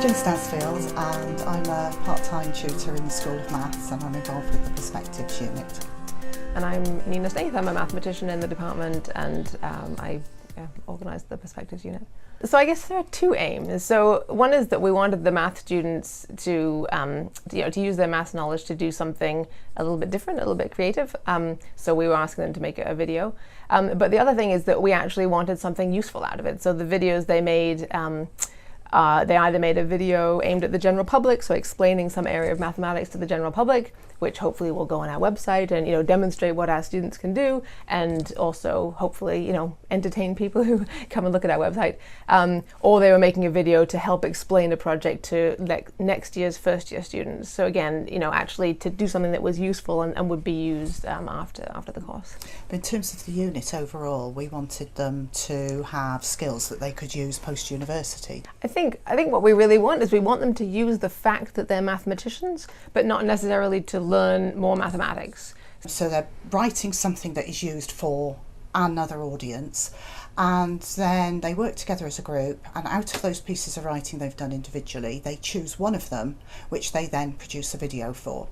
Jane Stansfield, and I'm a part-time tutor in the School of Maths, and I'm involved with the Perspectives unit. And I'm Nina Snaith. I'm a mathematician in the department, and I organise the Perspectives unit. So I guess there are two aims. So one is that we wanted the math students to use their maths knowledge to do something a little bit different, a little bit creative. So we were asking them to make a video. But the other thing is that we actually wanted something useful out of it. So the videos they made, they either made a video aimed at the general public, so explaining some area of mathematics to the general public, which hopefully will go on our website and demonstrate what our students can do, and also hopefully entertain people who come and look at our website. Or they were making a video to help explain a project to next year's first year students. So again, actually to do something that was useful and would be used after the course. But in terms of the unit overall, we wanted them to have skills that they could use post-university. I think what we really want is we want them to use the fact that they're mathematicians, but not necessarily to learn more mathematics. So they're writing something that is used for another audience, and then they work together as a group, and out of those pieces of writing they've done individually, they choose one of them, which they then produce a video for.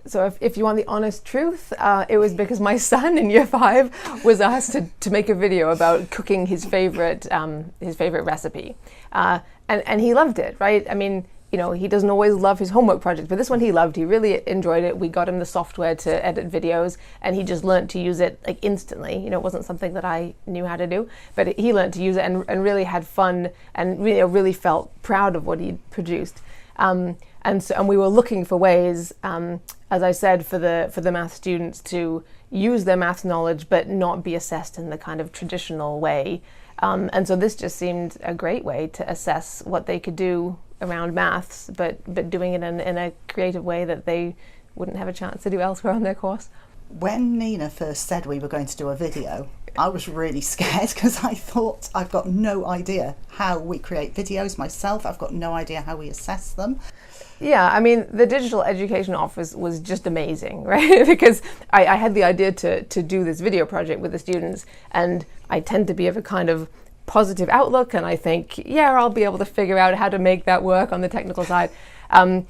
So if you want the honest truth, it was because my son in year 5 was asked to make a video about cooking his favorite recipe, and he loved it, right? I mean, he doesn't always love his homework project, but this one he loved. He really enjoyed it. We got him the software to edit videos, and he just learned to use it instantly. It wasn't something that I knew how to do, but he learned to use it and really had fun, and really felt proud of what he'd produced. And we were looking for ways, as I said, for the math students to use their math knowledge but not be assessed in the kind of traditional way. And so this just seemed a great way to assess what they could do around maths, but doing it in a creative way that they wouldn't have a chance to do elsewhere on their course. When Nina first said we were going to do a video, I was really scared because I thought, I've got no idea how we create videos myself. I've got no idea how we assess them. Yeah, I mean, the digital education office was just amazing, right? Because I had the idea to do this video project with the students, and I tend to be of a kind of positive outlook, and I think, yeah, I'll be able to figure out how to make that work on the technical side, and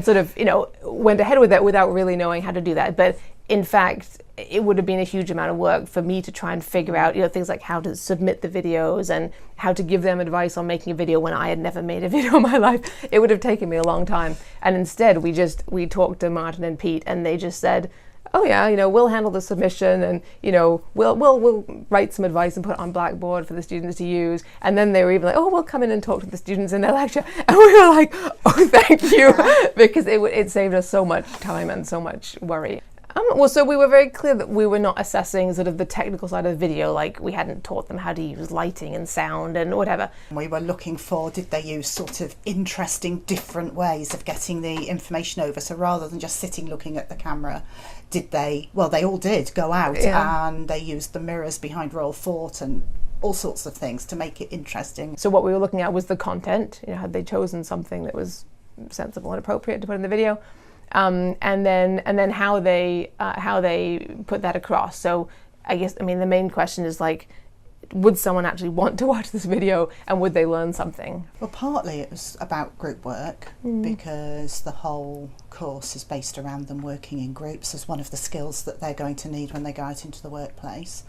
sort of, went ahead with it without really knowing how to do that. But in fact, it would have been a huge amount of work for me to try and figure out, things like how to submit the videos and how to give them advice on making a video when I had never made a video in my life. It would have taken me a long time. And instead, we talked to Martin and Pete, and they just said, oh yeah, we'll handle the submission, and we'll write some advice and put it on Blackboard for the students to use. And then they were even like, oh, we'll come in and talk to the students in their lecture. And we were like, oh, thank you, because it saved us so much time and so much worry. So we were very clear that we were not assessing sort of the technical side of the video, like we hadn't taught them how to use lighting and sound and whatever. We were looking for, did they use sort of interesting different ways of getting the information over? So rather than just sitting looking at the camera, they all did go out, and they used the mirrors behind Royal Fort and all sorts of things to make it interesting. So what we were looking at was the content. Had they chosen something that was sensible and appropriate to put in the video? And then how they put that across. So I guess, the main question is would someone actually want to watch this video, and would they learn something? Well, partly it was about group work, because the whole course is based around them working in groups as one of the skills that they're going to need when they go out into the workplace.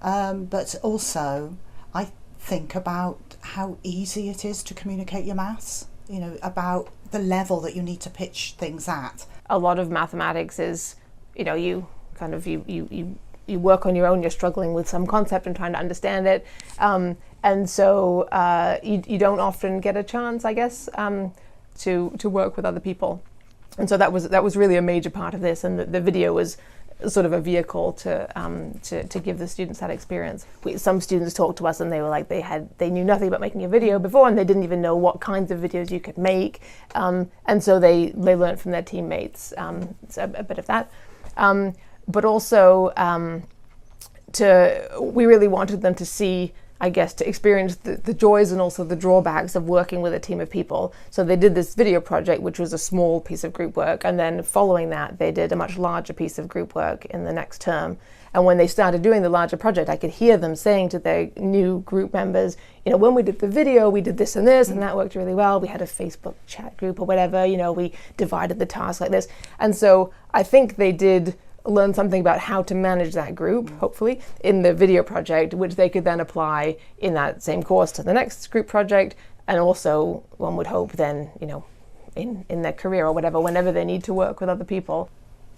But also, I think about how easy it is to communicate your maths, about the level that you need to pitch things at. A lot of mathematics is, you work on your own, you're struggling with some concept and trying to understand it. And so you don't often get a chance, I guess, to work with other people. And so that was really a major part of this, and the video was sort of a vehicle to give the students that experience. Some students talked to us and they were like they knew nothing about making a video before, and they didn't even know what kinds of videos you could make, and so they learned from their teammates, so a bit of that, but also we really wanted them to see I guess, to experience the joys and also the drawbacks of working with a team of people. So they did this video project, which was a small piece of group work, and then following that, they did a much larger piece of group work in the next term. And when they started doing the larger project, I could hear them saying to their new group members, you know, when we did the video, we did this, and that worked really well. We had a Facebook chat group or whatever, you know, we divided the task like this. And so I think they did learn something about how to manage that group, hopefully, in the video project, which they could then apply in that same course to the next group project, and also, one would hope then, you know, in their career or whatever, whenever they need to work with other people.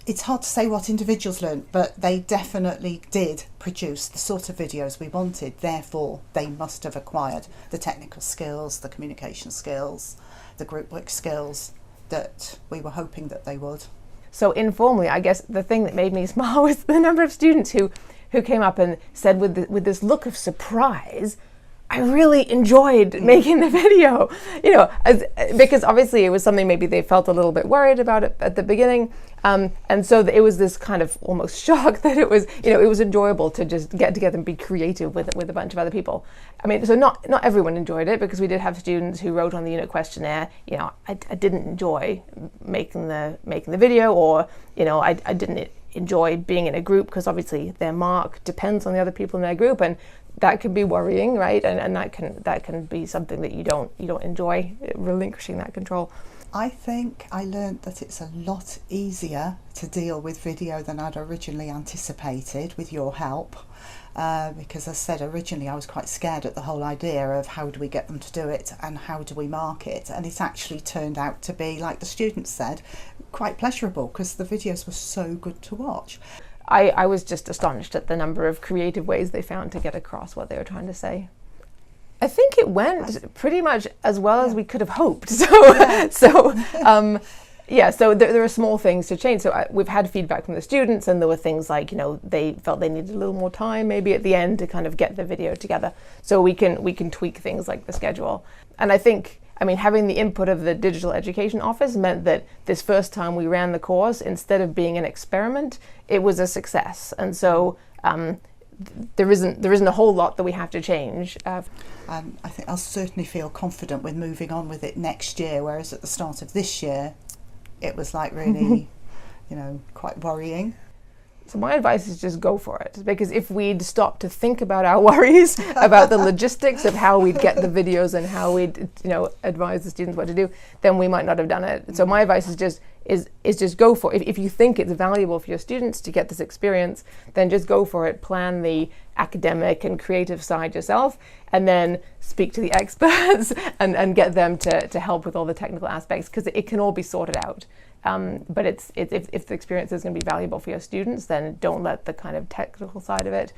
It's hard to say what individuals learned, but they definitely did produce the sort of videos we wanted. Therefore, they must have acquired the technical skills, the communication skills, the group work skills that we were hoping that they would. So informally, I guess the thing that made me smile was the number of students who came up and said with this look of surprise, I really enjoyed making the video, you know, because obviously it was something maybe they felt a little bit worried about it at the beginning. And so it was this kind of almost shock that it was, you know, it was enjoyable to just get together and be creative with a bunch of other people. I mean, so not everyone enjoyed it, because we did have students who wrote on the unit questionnaire, you know, I didn't enjoy making the video, or, you know, I didn't enjoy being in a group, because obviously their mark depends on the other people in their group, and that can be worrying, right? And that can be something that you don't enjoy, relinquishing that control. I think I learned that it's a lot easier to deal with video than I'd originally anticipated with your help, because as I said originally, I was quite scared at the whole idea of how do we get them to do it and how do we mark it, and it's actually turned out to be, like the students said, quite pleasurable, because the videos were so good to watch. I was just astonished at the number of creative ways they found to get across what they were trying to say. I think it went pretty much as well as we could have hoped. So there are small things to change. So we've had feedback from the students, and there were things like, you know, they felt they needed a little more time maybe at the end to kind of get the video together. So we can tweak things like the schedule. And I think, I mean, having the input of the digital education office meant that this first time we ran the course, instead of being an experiment, it was a success. And so there isn't a whole lot that we have to change. I think I'll certainly feel confident with moving on with it next year, whereas at the start of this year, it was like really, you know, quite worrying. So my advice is just go for it, because if we'd stopped to think about our worries about the logistics of how we'd get the videos and how we'd, you know, advise the students what to do, then we might not have done it. So my advice is just go for it. If you think it's valuable for your students to get this experience, then just go for it. Plan the academic and creative side yourself, and then speak to the experts and get them to help with all the technical aspects, because it can all be sorted out. But if the experience is going to be valuable for your students, then don't let the kind of technical side of it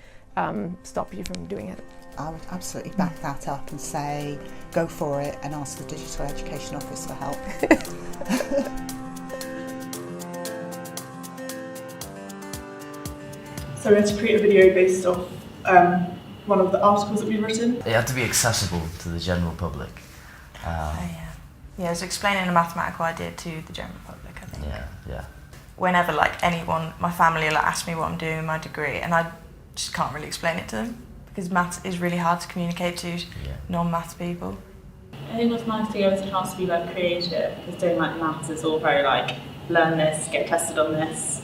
stop you from doing it. I would absolutely back that up and say go for it, and ask the Digital Education Office for help. So we had to create a video based off one of the articles that we'd written. It had to be accessible to the general public. Yeah, it was explaining a mathematical idea to the general public, I think. Yeah. Whenever anyone, my family will ask me what I'm doing in my degree, and I just can't really explain it to them, because maths is really hard to communicate to non-maths people. I think what's nice to go is it has to be creative, because doing maths is all very learn this, get tested on this.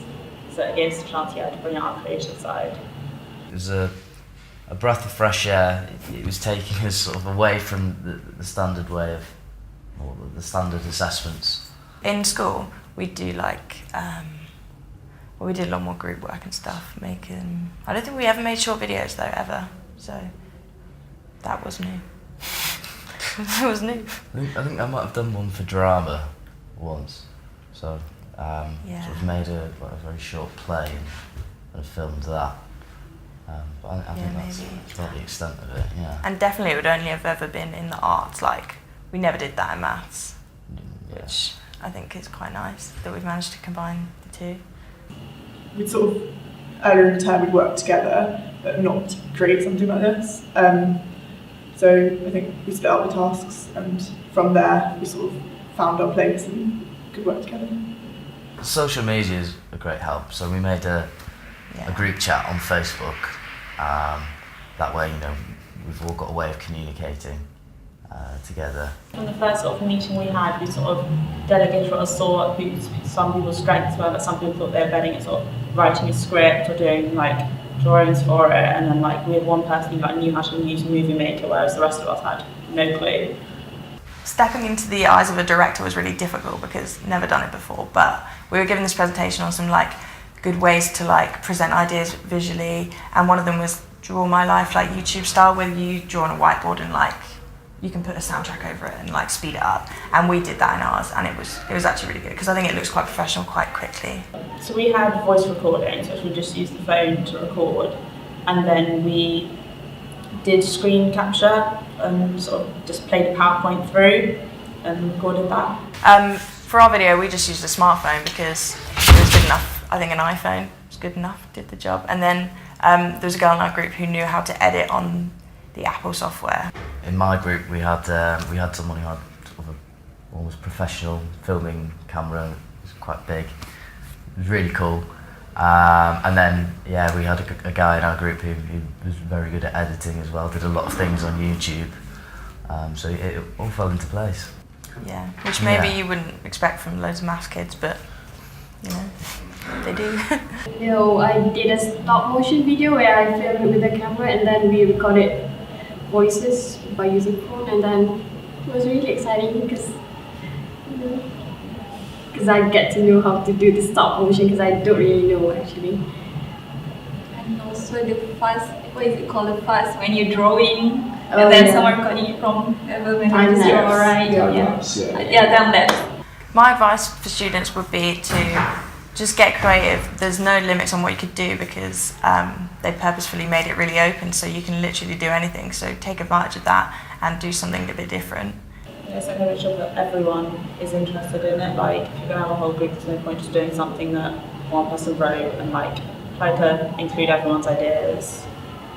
So it gives a chance to bring out our creative side. It was a breath of fresh air. It was taking us sort of away from the standard way of, or the standard assessments. In school, we do we did a lot more group work and stuff. I don't think we ever made short videos though, ever. So that was new. That was new. I think I might have done one for drama once. So sort of made a very short play and filmed that. But I think that's about the extent of it. Yeah. And definitely, it would only have ever been in the arts. We never did that in maths, which I think is quite nice that we've managed to combine the two. We'd sort of, earlier in the term, we'd work together, but not create something like this. So I think we split up the tasks, and from there we sort of found our place and could work together. Social media is a great help. So we made a group chat on Facebook. that way, we've all got a way of communicating together. From the first sort of meeting we had, we sort of delegated what I saw, some people's strengths were, but some people thought they were better at sort of writing a script or doing like drawings for it, and then like we had one person who like knew how to use Movie Maker, whereas the rest of us had no clue. Stepping into the eyes of a director was really difficult because never done it before, but we were given this presentation on some like good ways to like present ideas visually, and one of them was draw my life like YouTube style, where you draw on a whiteboard and like you can put a soundtrack over it and like speed it up, and we did that in ours, and it was actually really good because I think it looks quite professional quite quickly. So we had voice recordings, which we just used the phone to record, and then we did screen capture and sort of just played a PowerPoint through and recorded that. For our video we just used a smartphone because it was good enough. I think an iPhone was good enough, did the job. And then there was a girl in our group who knew how to edit on the Apple software. In my group we had someone who had sort of a almost professional filming camera. It was quite big. It was really cool. And then we had a guy in our group who was very good at editing as well. Did a lot of things on YouTube. So it all fell into place. Yeah, which maybe you wouldn't expect from loads of maths kids, but they do. I did a stop motion video where I filmed it with the camera, and then we recorded voices by using phone, and then it was really exciting because I get to know how to do the stop motion because I don't really know actually. And also the fast, what is it called, the fast when you're drawing and then someone recording it from wherever when you draw, right? Time lapse. My advice for students would be to just get creative. There's no limits on what you could do because they purposefully made it really open, so you can literally do anything. So take advantage of that and do something a bit different. It's like making sure that everyone is interested in it. Like if you're gonna have a whole group, there's no point just doing something that one person wrote, and like try to include everyone's ideas.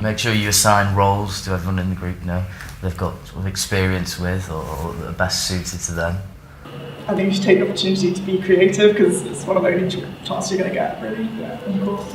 Make sure you assign roles to everyone in the group. They've got sort of experience with or that are best suited to them. I think you should take the opportunity to be creative because it's one of the only chances you're going to get, really. Yeah, of course.